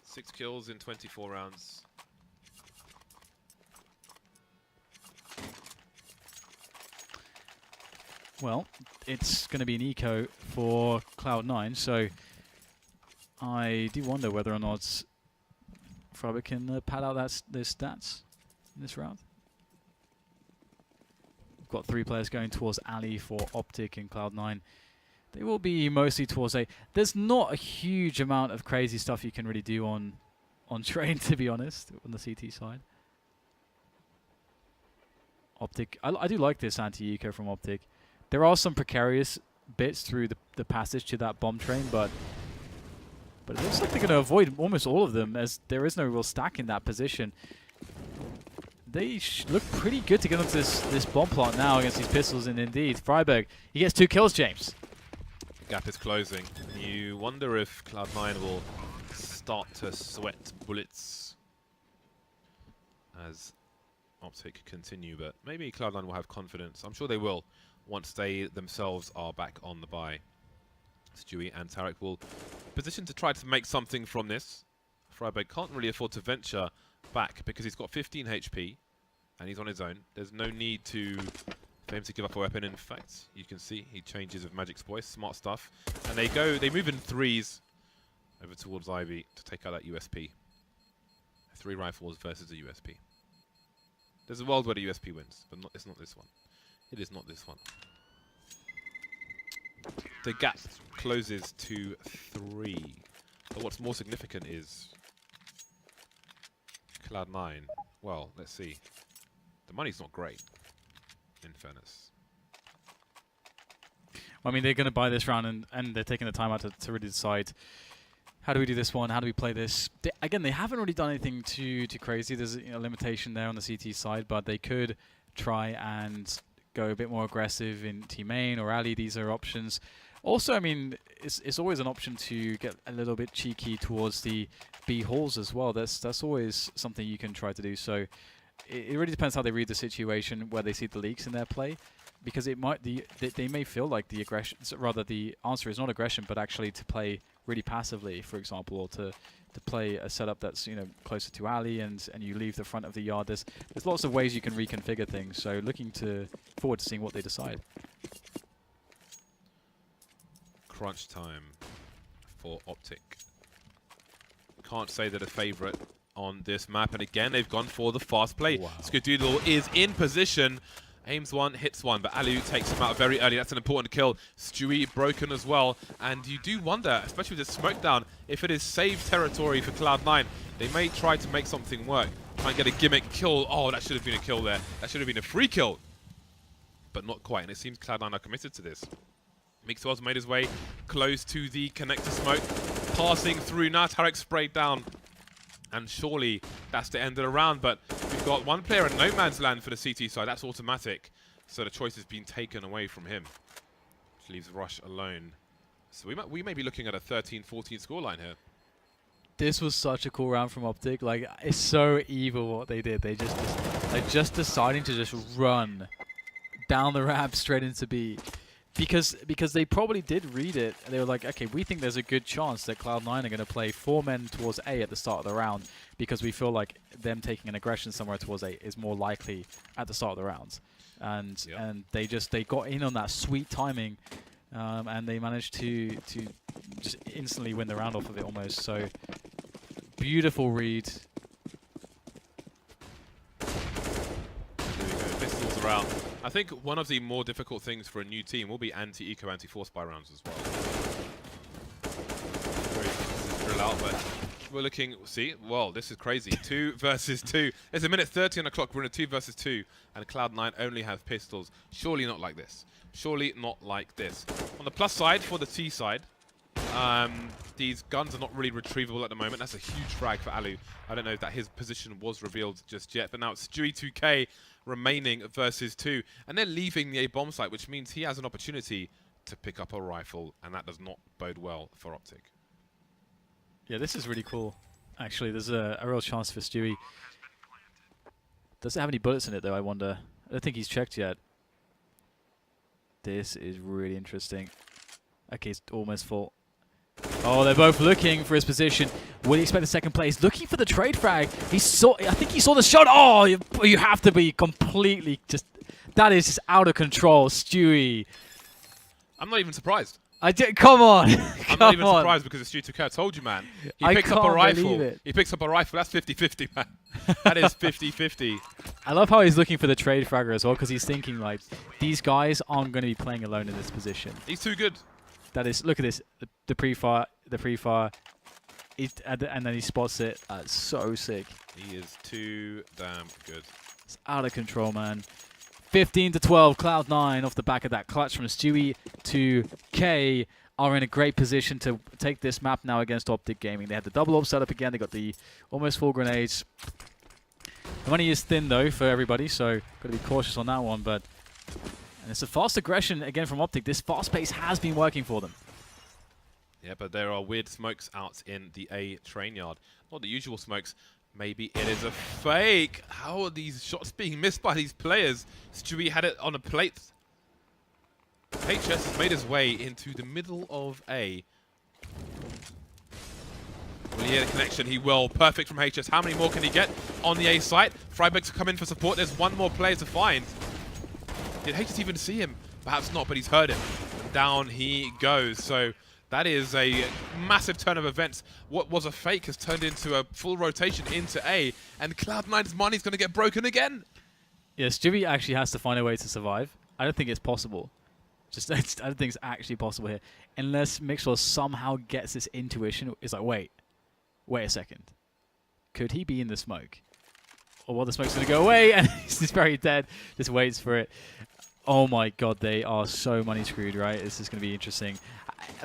6 kills in 24 rounds. Well, it's going to be an eco for Cloud9, so I do wonder whether or not Freiberg can pad out their stats in this round. We've got 3 players going towards Ali for Optic and Cloud9. They will be mostly towards A. There's not a huge amount of crazy stuff you can really do on train, to be honest, on the CT side. Optic, I do like this anti-eco from Optic. There are some precarious bits through the passage to that bomb train, but it looks like they're going to avoid almost all of them, as there is no real stack in that position. They look pretty good to get onto this bomb plot now against these pistols, and indeed, Freiberg, he gets 2 kills, James. Gap is closing. You wonder if Cloud9 will start to sweat bullets as Optic continue, but maybe Cloud9 will have confidence. I'm sure they will once they themselves are back on the bye. Stewie and Tarek will position to try to make something from this. Freiberg can't really afford to venture back because he's got 15 HP and he's on his own. There's no need for him to give up a weapon. In fact, you can see he changes with Magic's voice. Smart stuff. And they move in 3s over towards Ivy to take out that USP. 3 rifles versus a USP. There's a world where the USP wins, but it's not this one. It is not this one. The gap closes to 3. But what's more significant is Cloud9. Well, let's see. The money's not great, in fairness. I mean, they're going to buy this round, and they're taking the time out to really decide, how do we do this one? How do we play this? Again, they haven't really done anything too crazy. There's a limitation there on the CT side, but they could try and go a bit more aggressive in Team Main or Ali. These are options. Also, I mean, it's always an option to get a little bit cheeky towards the B halls as well. That's always something you can try to do. So it really depends how they read the situation, where they see the leaks in their play, because it might they may feel like the aggression, rather the answer is not aggression, but actually to play really passively, for example, or to play a setup that's closer to Ali and you leave the front of the yard. There's lots of ways you can reconfigure things. So looking forward to seeing what they decide. Crunch time for Optic. Can't say they're the favourite on this map, and again they've gone for the fast play. Wow. Skadoodle is in position, Aims one, hits one, but Alu takes him out very early. That's an important kill. Stewie broken as well. And you do wonder, especially with the smoke down, if it is save territory for Cloud9. They may try to make something work. Try and get a gimmick kill. Oh, that should have been a kill there. That should have been a free kill. But not quite, and it seems Cloud9 are committed to this. Mixwell's made his way close to the connector smoke. Passing through, now Tarek sprayed down. And surely that's the end of the round, but we've got one player in no man's land for the CT side. That's automatic, so the choice has been taken away from him, which leaves Rush alone. So we may be looking at a 13-14 scoreline here. This was such a cool round from Optic. Like, it's so evil what they did. They're just deciding to just run down the ramp straight into B. Because they probably did read it. They were like, okay, we think there's a good chance that Cloud9 are going to play 4 men towards A at the start of the round, because we feel like them taking an aggression somewhere towards A is more likely at the start of the round. And yep. and they got in on that sweet timing, and they managed to just instantly win the round off of it almost. So beautiful read. There we go. Pistols are out. I think one of the more difficult things for a new team will be anti-eco, anti-force buy rounds as well. Very difficult to drill out, but we're looking, see, well, this is crazy. 2 versus 2. There's a minute 30 on the clock. We're in a 2 versus 2, and Cloud9 only have pistols. Surely not like this. Surely not like this. On the plus side, for the T side, these guns are not really retrievable at the moment. That's a huge frag for Alu. I don't know if that his position was revealed just yet, but now it's Stewie 2K remaining versus 2, and they're leaving the A bomb site, which means he has an opportunity to pick up a rifle, and that does not bode well for Optic. Yeah, this is really cool. Actually, there's a real chance for Stewie. Does it have any bullets in it, though, I wonder? I don't think he's checked yet. This is really interesting. Okay, it's almost full. Oh, they're both looking for his position. Will he expect the second place? Looking for the trade frag. I think he saw the shot. Oh, you have to be completely just... That is just out of control, Stewie. I'm not even surprised. Come on. I'm not even surprised because it's Stewie 2K. I told you, man. He picks up a rifle. He picks up a rifle. That's 50-50, man. That is 50-50. I love how he's looking for the trade fragger as well, because he's thinking, like, these guys aren't going to be playing alone in this position. He's too good. That is, look at this, the pre-fire, and then he spots it. That's so sick. He is too damn good. It's out of control, man. 15-12, Cloud9 off the back of that clutch from Stewie to K are in a great position to take this map now against Optic Gaming. They had the double op set up again. They got the almost full grenades. The money is thin though for everybody, so got to be cautious on that one. But and it's a fast aggression again from Optic. This fast pace has been working for them. Yeah, but there are weird smokes out in the A train yard. Not the usual smokes. Maybe it is a fake. How are these shots being missed by these players? Stewie had it on a plate. HS has made his way into the middle of A. Will he hear the connection? He will. Perfect from HS. How many more can he get on the A site? Freiburg's come in for support. There's one more player to find. Did HS even see him? Perhaps not, but he's heard him. And down he goes. So that is a massive turn of events. What was a fake has turned into a full rotation into A, and Cloud9's money's going to get broken again. Yeah, Stewie actually has to find a way to survive. I don't think it's possible. I don't think it's actually possible here. Unless Mixwell somehow gets this intuition. It's like, wait a second. Could he be in the smoke? Or well, the smoke's going to go away, and he's very dead. Just waits for it. Oh my god, they are so money screwed, right? This is going to be interesting.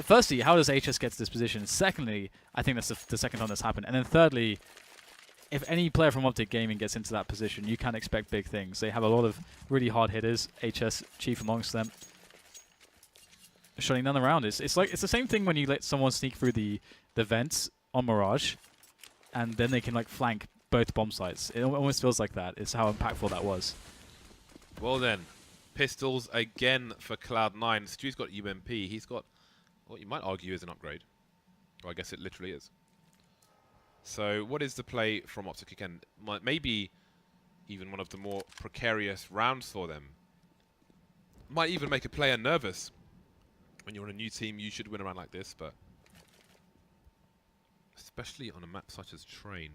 Firstly, how does HS get to this position? Secondly, I think that's the second time that's happened. And then thirdly, if any player from Optic Gaming gets into that position, you can expect big things. They have a lot of really hard hitters, HS chief amongst them. Shutting down the round. It's the same thing when you let someone sneak through the vents on Mirage, and then they can like flank both bomb sites. It almost feels like that. It's how impactful that was. Well then, pistols again for Cloud9. Stew's got UMP. He's got what you might argue is an upgrade. Well, I guess it literally is. So what is the play from Optic again? Maybe even one of the more precarious rounds for them. Might even make a player nervous. When you're on a new team, you should win a round like this, but especially on a map such as Train.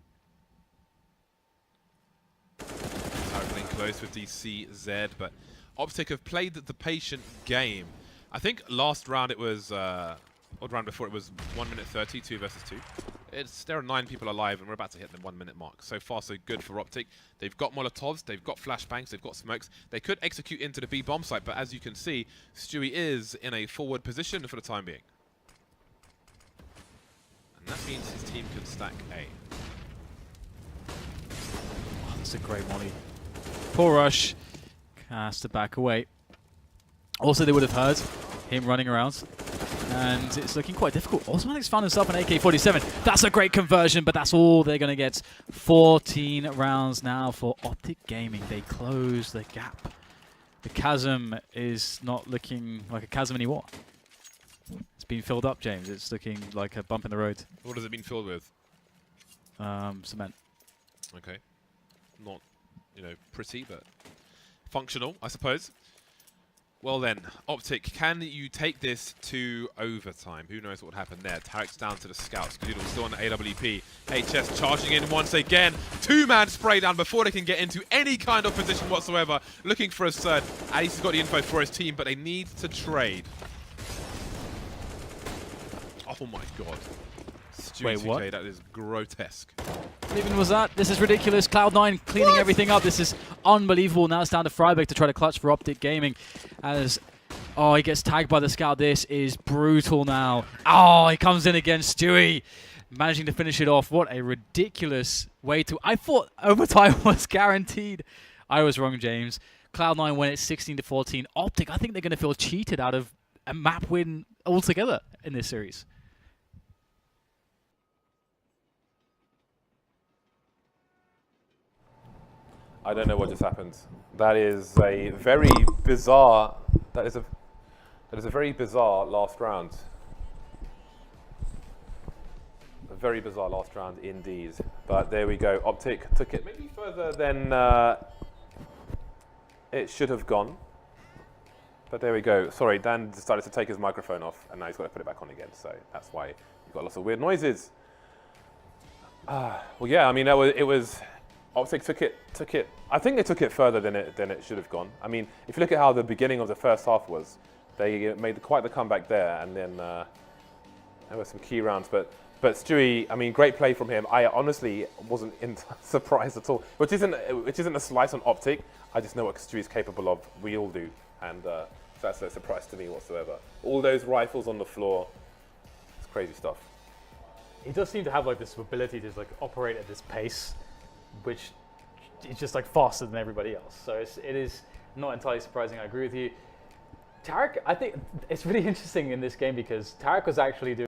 Tarek close with DCZ, but Optic have played the patient game. I think last round it was, or the round before it was 1 minute 30, 2 versus 2. There are 9 people alive, and we're about to hit the 1 minute mark. So far, so good for Optic. They've got Molotovs, they've got flashbangs, they've got smokes. They could execute into the B bomb site, but as you can see, Stewie is in a forward position for the time being. And that means his team can stack A. Oh, that's a great molly. Poor Rush. Has to back away. Also, they would have heard him running around. And it's looking quite difficult. Osmanic's found himself an AK-47. That's a great conversion, but that's all they're going to get. 14 rounds now for Optic Gaming. They close the gap. The chasm is not looking like a chasm anymore. It's been filled up, James. It's looking like a bump in the road. What has it been filled with? Cement. Okay. Not, pretty, but functional, I suppose. Well then, Optic, can you take this to overtime? Who knows what would happen there? Tarek's down to the scouts. Skadoodle still on the AWP. HS charging in once again. 2-man spray down before they can get into any kind of position whatsoever. Looking for a third. Alice has got the info for his team, but they need to trade. Oh my god. Wait, what? That is grotesque. What even was that? This is ridiculous. Cloud9 cleaning everything up. This is unbelievable. Now it's down to Freiberg to try to clutch for Optic Gaming. As, oh, he gets tagged by the scout. This is brutal now. Oh, he comes in again. Stewie managing to finish it off. What a ridiculous way to... I thought overtime was guaranteed. I was wrong, James. Cloud9 win it 16-14. Optic, I think they're going to feel cheated out of a map win altogether in this series. I don't know what just happened. That is a very bizarre. That is a very bizarre last round. A very bizarre last round indeed. But there we go. Optic took it maybe further than it should have gone. But there we go. Sorry, Dan decided to take his microphone off, and now he's got to put it back on again. So that's why you've got lots of weird noises. Well, yeah. I mean, it was. Optic took it. I think they took it further than it should have gone. I mean, if you look at how the beginning of the first half was, they made quite the comeback there, and then there were some key rounds. But Stewie, I mean, great play from him. I honestly wasn't surprised at all, which isn't a slice on Optic. I just know what Stewie's capable of. We all do, and that's no surprise to me whatsoever. All those rifles on the floor, it's crazy stuff. He does seem to have like this ability to like operate at this pace, which is just like faster than everybody else. So it is not entirely surprising. I agree with you. Tarek, I think it's really interesting in this game because Tarek was actually doing